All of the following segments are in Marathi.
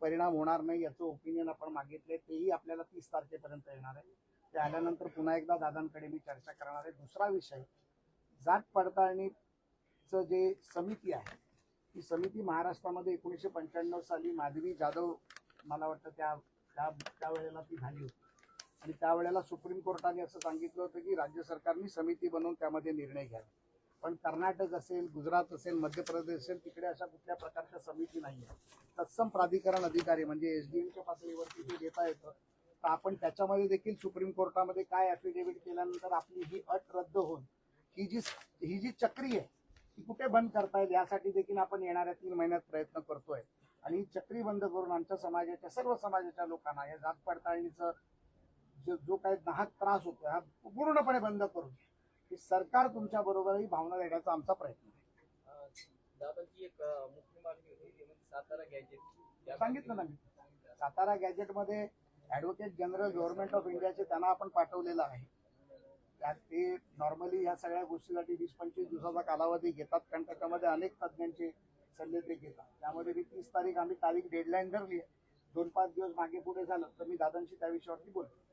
परिणाम होणार नाही याचं ओपिनियन आपण मागितले, तेही आपल्याला 30 तारखेपर्यंत येणार आहे. ते आल्यानंतर पुन्हा एकदा दादांकडे मी चर्चा करणार आहे. दुसरा विषय, जात पडताळणीचं जे समिती आहे, ही समिती महाराष्ट्रामध्ये 1995 साली माधवी जाधव मला वाटतं त्यावेळेला ती झाली होती आणि त्यावेळेला सुप्रीम कोर्टाने असं सांगितलं होतं की राज्य सरकारने समिती बनवून त्यामध्ये निर्णय घ्यावा. पण कर्नाटक असेल, गुजरात असेल, मध्य प्रदेश असेल, तिकडे अशा कुठल्या प्रकारच्या समिती नाही आहे. तत्सम प्राधिकरण अधिकारी म्हणजे SDMच्या पातळीवरती ते देता येतं. तर आपण त्याच्यामध्ये देखील सुप्रीम कोर्टामध्ये काय ॲफिडेव्हिट केल्यानंतर आपली ही अट रद्द होऊन ही जी चक्री आहे ती कुठे बंद करता येईल यासाठी देखील आपण येणाऱ्या 3 महिन्यात प्रयत्न करतोय. आणि ही चक्री बंद करून आमच्या समाजाच्या सर्व समाजाच्या लोकांना या जात पडताळणीचं जो काही नाहक त्रास होतो हा पूर्णपणे बंद करून ही सरकार तुमच्या बरोबरही भावना देण्याचा आमचा प्रयत्न आहे. दादाची एक मुख्य मागणी होती ती म्हणजे सातारा गॅजेट. सांगितलं ना मी, सातारा गॅजेटमध्ये ॲडव्होकेट जनरल गव्हर्नमेंट ऑफ इंडियाचे त्यांना आपण पाठवलेलं आहे. त्यात ते नॉर्मली ह्या सगळ्या गोष्टीसाठी 20-25 दिवसाचा कालावधी घेतात, कारण त्याच्यामध्ये अनेक तज्ज्ञांचे सल्ले ते घेतात. त्यामध्ये 30 तारीख आम्ही डेडलाईन धरली आहे. 2-5 दिवस मागे पुढे झालं तर मी दादांशी त्या विषयावरती बोलतो.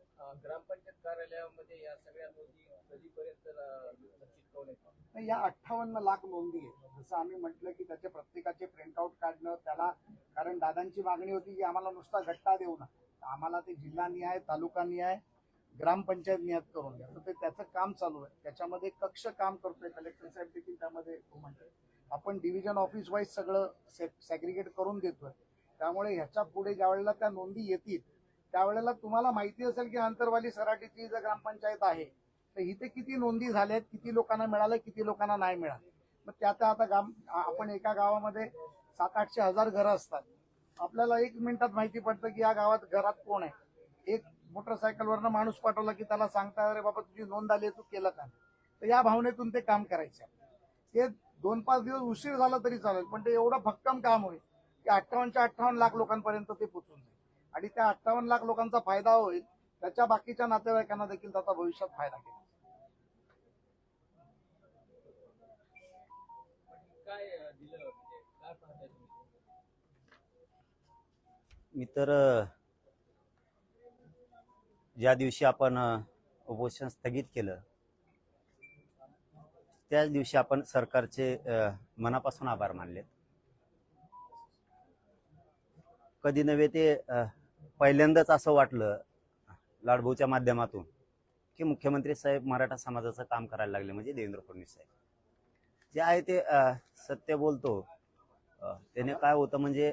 ग्रामपंचायत कार्यालयामध्ये या सगळ्या नोंदी कधीपर्यंत नाही, या 58 लाख नोंदी आहेत. जसं आम्ही म्हटलं की त्याचे प्रत्येकाचे प्रिंटआउट काढणं त्याला, कारण दादांची मागणी होती की आम्हाला नुसता गट्टा देऊ ना, आम्हाला ते जिल्हा निहाय, तालुका निहाय, ग्रामपंचायत निहाय करून द्या. तर ते त्याचं काम चालू आहे. त्याच्यामध्ये कक्ष काम करतोय, कलेक्टर साहेब देखील त्यामध्ये म्हणतोय. आपण डिव्हिजन ऑफिस वाईज सगळं सॅग्रिगेट करून देतोय. त्यामुळे ह्याच्या पुढे ज्या वेळेला त्या नोंदी येतील त्यावेळेला तुम्हाला माहिती असेल की अंतरवाली सराटीची जर ग्रामपंचायत आहे तर इथे किती नोंदी झाल्यात, किती लोकांना मिळालं, किती लोकांना नाही मिळालं. मग त्या आता आपण एका गावामध्ये 700-800 घरं असतात. आपल्याला 1 मिनिटात माहिती पडतं की या गावात घरात कोण आहे. एक मोटरसायकलवरनं माणूस पाठवला की त्याला सांगता, अरे बाबा तुझी नोंद आली आहे, तू केलं का. तर या भावनेतून ते काम करायचं. ते 2-5 दिवस उशीर झाला तरी चालेल, पण ते एवढं भक्कम काम होईल की 58 लाख लोकांपर्यंत ते पोहोचून जाईल आणि त्या 58 लाख लोकांचा फायदा होईल. त्याच्या बाकीच्या नातेवाईकांना देखील त्याचा भविष्यात फायदा होईल. मी तर ज्या दिवशी आपण उपोषण स्थगित केलं त्याच दिवशी आपण सरकारचे मनापासून आभार मानलेत. कधी नव्हे ते पहिल्यांदाच असं वाटलं लाडभाऊच्या माध्यमातून की मुख्यमंत्री साहेब मराठा समाजाचं काम करायला लागले, म्हणजे देवेंद्र फडणवीस साहेब जे आहे ते सत्य बोलतो. त्याने काय होतं म्हणजे